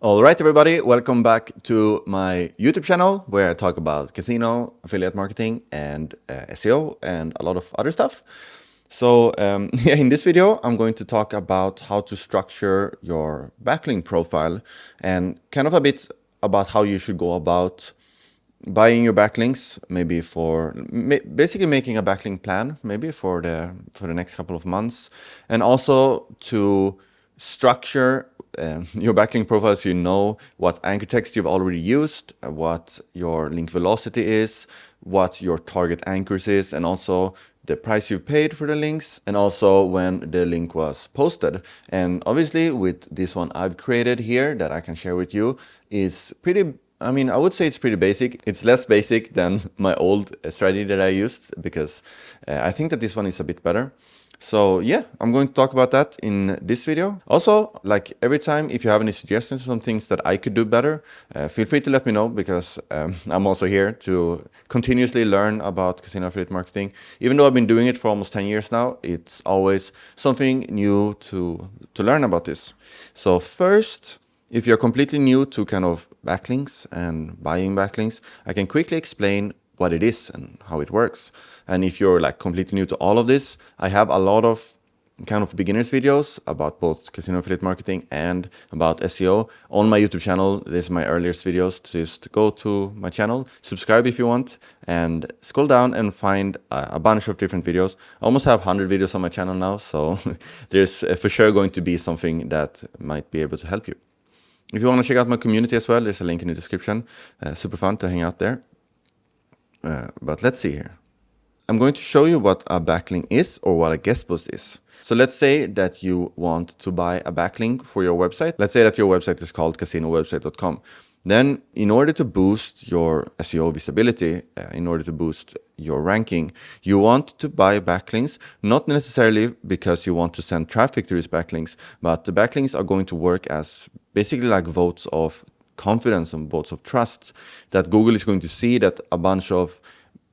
All right, everybody, welcome back to my YouTube channel where I talk about casino, affiliate marketing, and SEO, and a lot of other stuff. So yeah, in this video, I'm going to talk about how to structure your backlink profile and kind of a bit about how you should go about buying your backlinks, maybe for basically making a backlink plan, maybe for the next couple of months, and also to structure your backlink profile so you know what anchor text you've already used, what your link velocity is, what your target anchors is, and also the price you've paid for the links, and also when the link was posted. And obviously with this one I've created here that I can share with you is pretty, I would say it's pretty basic. It's less basic than my old strategy that I used because I think that this one is a bit better. So yeah, I'm going to talk about that in this video. Also, like every time, if you have any suggestions on things that I could do better, feel free to let me know because I'm also here to continuously learn about casino affiliate marketing. Even though I've been doing it for almost 10 years now, it's always something new to learn about this. So first, if you're completely new to kind of backlinks and buying backlinks, I can quickly explain what it is and how it works. And if you're like completely new to all of this, I have a lot of kind of beginners videos about both casino affiliate marketing and about SEO on my YouTube channel. This is my earliest videos. Just go to my channel, subscribe if you want, and scroll down and find a bunch of different videos. I almost have 100 videos on my channel now, so there's for sure going to be something that might be able to help you. If you want to check out my community as well, there's a link in the description. Super fun to hang out there. But let's see here. I'm going to show you what a backlink is or what a guest post is. So let's say that you want to buy a backlink for your website. Let's say that your website is called CasinoWebsite.com. Then in order to boost your SEO visibility, in order to boost your ranking, you want to buy backlinks, not necessarily because you want to send traffic to these backlinks, but the backlinks are going to work as basically like votes of confidence and votes of trust, that Google is going to see that a bunch of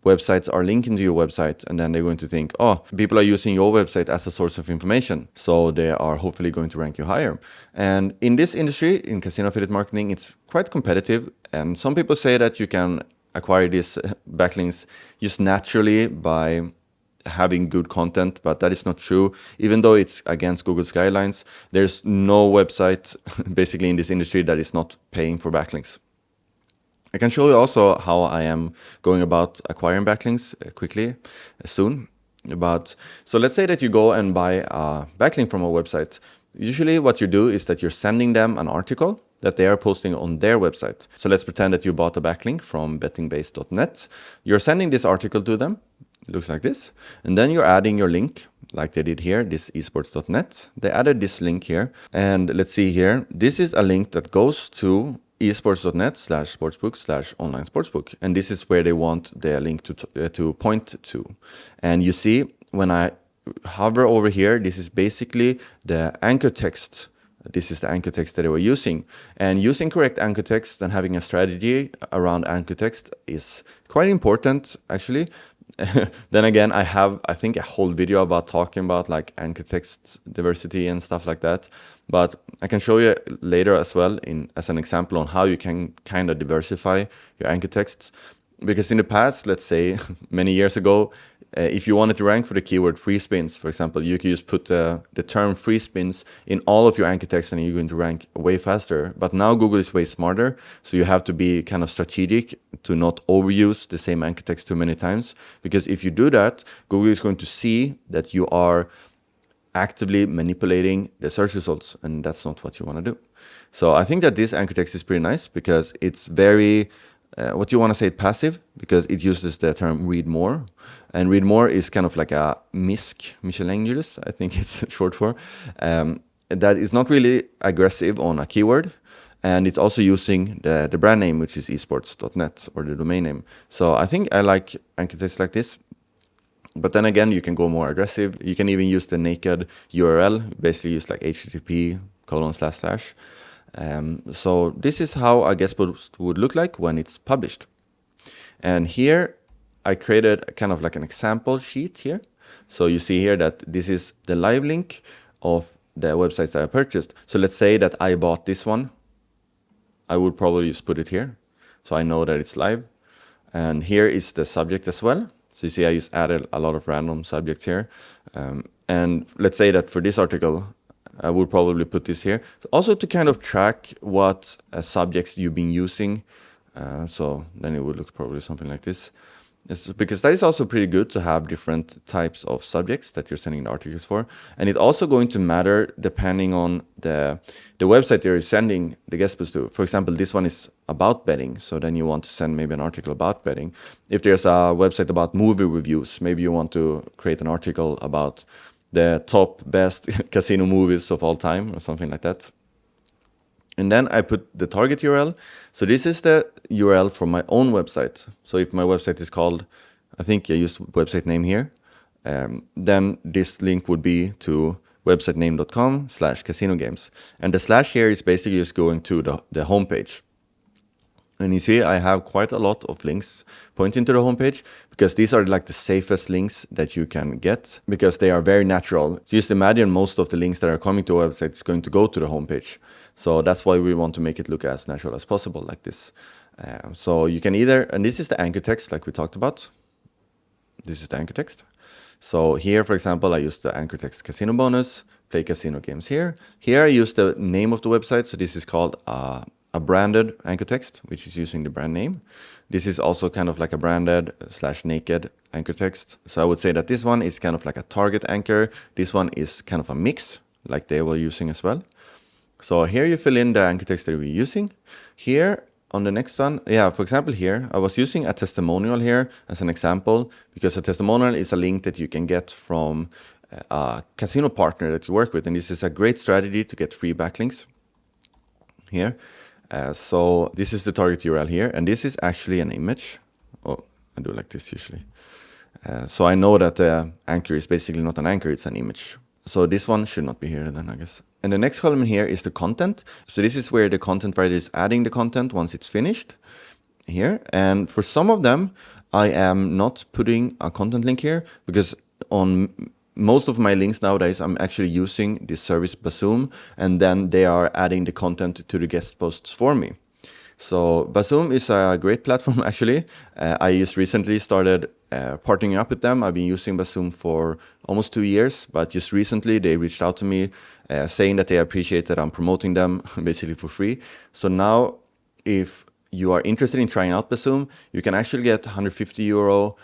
websites are linking to your website, and then they're going to think, oh, people are using your website as a source of information, so they are hopefully going to rank you higher. And in this industry, in casino affiliate marketing, it's quite competitive, and some people say that you can acquire these backlinks just naturally by having good content, but that is not true. Even though it's against Google's guidelines, there's no website basically in this industry that is not paying for backlinks. I can show you also how I am going about acquiring backlinks quickly soon. But so let's say that you go and buy a backlink from a website. Usually what you do is that you're sending them an article that they are posting on their website. So let's pretend that you bought a backlink from bettingbase.net. You're sending this article to them. It looks like this. And then you're adding your link like they did here, this esports.net. They added this link here. And let's see here. This is a link that goes to esports.net/sportsbook/online sportsbook. And this is where they want the link to point to. And you see, when I hover over here, this is basically the anchor text. This is the anchor text that they were using. And using correct anchor text and having a strategy around anchor text is quite important, actually. Then again, I have, I think, a whole video about talking about like anchor text diversity and stuff like that. But I can show you later as well as an example on how you can kind of diversify your anchor texts. Because in the past, let's say many years ago, if you wanted to rank for the keyword free spins, for example, you could just put the term free spins in all of your anchor text and you're going to rank way faster. But now Google is way smarter, so you have to be kind of strategic to not overuse the same anchor text too many times. Because if you do that, Google is going to see that you are actively manipulating the search results, and that's not what you want to do. So I think that this anchor text is pretty nice because it's very what you want to say, passive, because it uses the term read more. And read more is kind of like a MISC, Michelangulus, I think it's short for. That is not really aggressive on a keyword. And it's also using the brand name, which is esports.net, or the domain name. So I think I like anchor text like this. But then again, you can go more aggressive. You can even use the naked URL, basically use like http:// so this is how a guest post would look like when it's published. And here I created kind of like an example sheet here. So you see here that this is the live link of the websites that I purchased. So let's say that I bought this one I would probably just put it here, so I know that it's live. And here is the subject as well. So you see I just added a lot of random subjects here. And let's say that for this article, I would probably put this here. Also to kind of track what subjects you've been using. So then it would look probably something like this. Because that is also pretty good to have different types of subjects that you're sending the articles for. And it's also going to matter depending on the website you're sending the guest post to. For example, this one is about betting. So then you want to send maybe an article about betting. If there's a website about movie reviews, maybe you want to create an article about the top best casino movies of all time or something like that. And then I put the target URL. So this is the URL for my own website. So if my website is called, I think I used website name here, then this link would be to websitename.com/casinogames. And the slash here is basically just going to the homepage. And you see, I have quite a lot of links pointing to the homepage because these are like the safest links that you can get because they are very natural. So just imagine most of the links that are coming to a website is going to go to the homepage. So that's why we want to make it look as natural as possible like this. So you can either, and this is the anchor text like we talked about. This is the anchor text. So here, for example, I use the anchor text casino bonus, play casino games here. Here I use the name of the website. So this is called a branded anchor text, which is using the brand name. This is also kind of like a branded /naked anchor text. So I would say that this one is kind of like a target anchor. This one is kind of a mix, like they were using as well. So here you fill in the anchor text that we're using. Here on the next one, for example here, I was using a testimonial here as an example because a testimonial is a link that you can get from a casino partner that you work with. And this is a great strategy to get free backlinks here. So this is the target URL here, and this is actually an image. Oh, I do like this usually. So I know that the anchor is basically not an anchor, it's an image. So this one should not be here then, I guess. And the next column here is the content. So this is where the content writer is adding the content once it's finished here. And for some of them, I am not putting a content link here because on most of my links nowadays, I'm actually using this service Bazoom, and then they are adding the content to the guest posts for me. So Bazoom is a great platform actually. I just recently started partnering up with them. I've been using Bazoom for almost 2 years, but just recently they reached out to me saying that they appreciate that I'm promoting them basically for free. So now if you are interested in trying out Bazoom, you can actually get 150 euro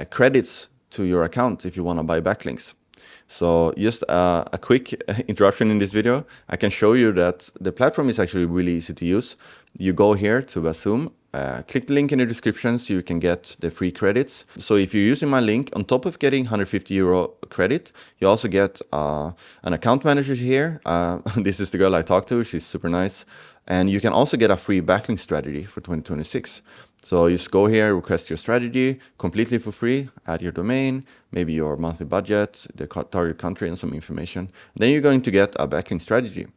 credits to your account if you want to buy backlinks. So just a quick interruption in this video. I can show you that the platform is actually really easy to use. You go here to Bazoom, click the link in the description so you can get the free credits. So if you're using my link, on top of getting 150 euro credit, you also get an account manager here. This is the girl I talked to. She's super nice. And you can also get a free backlink strategy for 2026. So you just go here, request your strategy completely for free, add your domain, maybe your monthly budget, the target country, and some information. Then you're going to get a backlink strategy.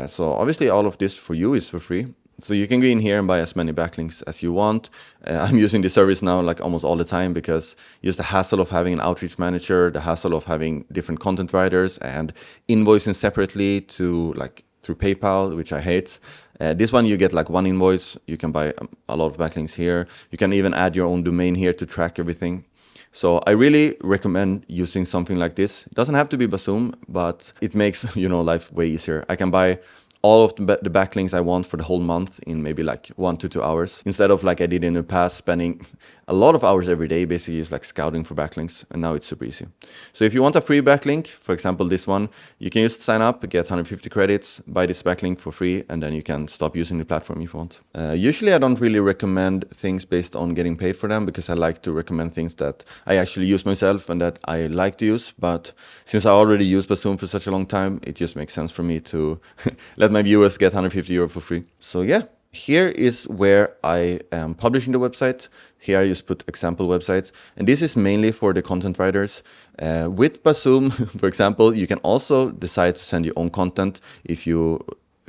So obviously all of this for you is for free. So you can go in here and buy as many backlinks as you want. I'm using this service now like almost all the time because just the hassle of having an outreach manager, the hassle of having different content writers and invoicing separately to like through PayPal, which I hate. This one you get like one invoice. You can buy a lot of backlinks here. You can even add your own domain here to track everything. So I really recommend using something like this. It doesn't have to be Bazoom, but it makes life way easier. I can buy all of the backlinks I want for the whole month in maybe like 1 to 2 hours, instead of like I did in the past, spending a lot of hours every day, basically just like scouting for backlinks. And now it's super easy. So if you want a free backlink, for example, this one, you can just sign up, get 150 credits, buy this backlink for free, and then you can stop using the platform if you want. Usually I don't really recommend things based on getting paid for them because I like to recommend things that I actually use myself and that I like to use. But since I already use Bazoom for such a long time, it just makes sense for me to let my viewers get 150 euro for free. So yeah, here is where I am publishing the website. Here I just put example websites, and this is mainly for the content writers. With Bazoom, for example, you can also decide to send your own content if you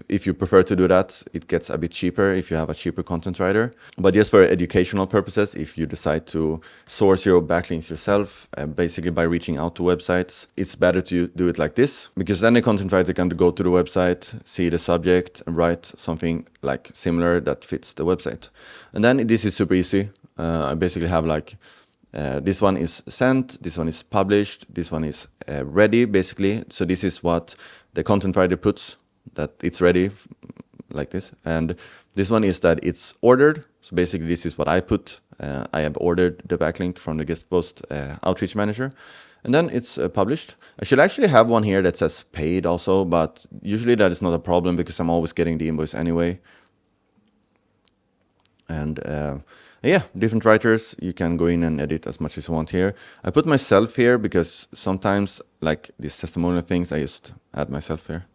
if you prefer to do that, it gets a bit cheaper if you have a cheaper content writer. But just for educational purposes, if you decide to source your backlinks yourself, basically by reaching out to websites, it's better to do it like this, because then the content writer can go to the website, see the subject, and write something like similar that fits the website. And then this is super easy. I basically have like this one is sent, this one is published, this one is ready, basically. So this is what the content writer puts, that it's ready, like this. And this one is that it's ordered. So basically this is what I put. I have ordered the backlink from the guest post outreach manager. And then it's published. I should actually have one here that says paid also, but usually that is not a problem because I'm always getting the invoice anyway. And yeah, different writers, you can go in and edit as much as you want here. I put myself here because sometimes, like these testimonial things, I just add myself here.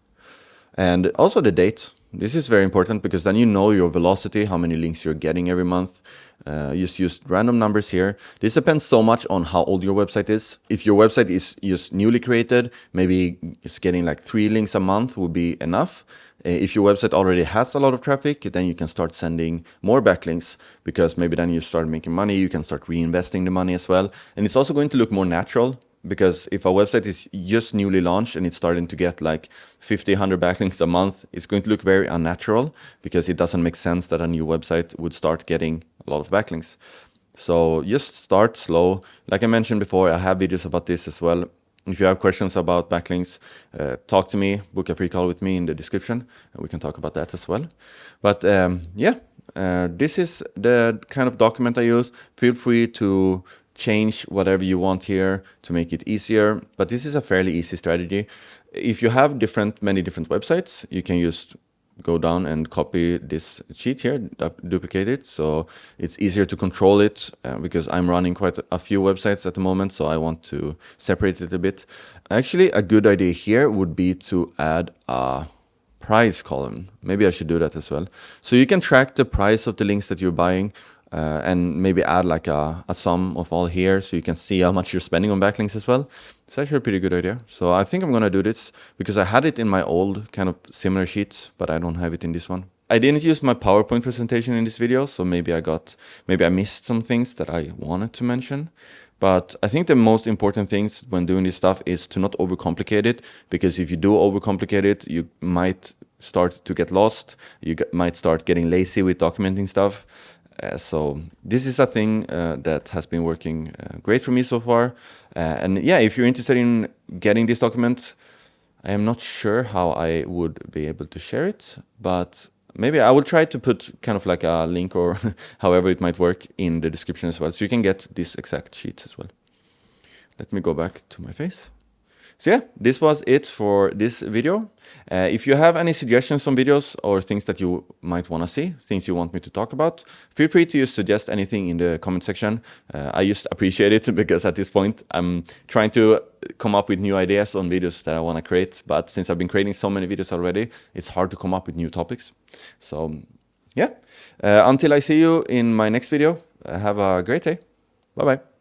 And also the date. This is very important because then you know your velocity, how many links you're getting every month. Just use random numbers here. This depends so much on how old your website is. If your website is just newly created, maybe just getting like 3 links a month would be enough. If your website already has a lot of traffic, then you can start sending more backlinks, because maybe then you start making money, you can start reinvesting the money as well. And it's also going to look more natural, because if a website is just newly launched and it's starting to get like 50, 100 backlinks a month, it's going to look very unnatural, because it doesn't make sense that a new website would start getting a lot of backlinks. So just start slow. Like I mentioned before, I have videos about this as well. If you have questions about backlinks, talk to me, book a free call with me in the description, and we can talk about that as well. But yeah, this is the kind of document I use. Feel free to change whatever you want here to make it easier, but this is a fairly easy strategy. If you have many different websites, you can just go down and copy this sheet here, duplicate it, so it's easier to control it, because I'm running quite a few websites at the moment, so I want to separate it a bit. Actually, a good idea here would be to add a price column. Maybe I should do that as well. So you can track the price of the links that you're buying, and maybe add like a sum of all here, so you can see how much you're spending on backlinks as well. It's actually a pretty good idea. So I think I'm gonna do this, because I had it in my old kind of similar sheets, but I don't have it in this one. I didn't use my PowerPoint presentation in this video, so maybe I missed some things that I wanted to mention. But I think the most important things when doing this stuff is to not overcomplicate it, because if you do overcomplicate it, you might start to get lost. You might start getting lazy with documenting stuff. So this is a thing that has been working great for me so far. And yeah, if you're interested in getting this document, I am not sure how I would be able to share it, but maybe I will try to put kind of like a link, or however it might work, in the description as well, so you can get this exact sheet as well. Let me go back to my face. So yeah, this was it for this video. If you have any suggestions on videos or things that you might want to see, things you want me to talk about, feel free to suggest anything in the comment section. I just appreciate it, because at this point I'm trying to come up with new ideas on videos that I want to create. But since I've been creating so many videos already, it's hard to come up with new topics. So yeah, until I see you in my next video, have a great day. Bye-bye.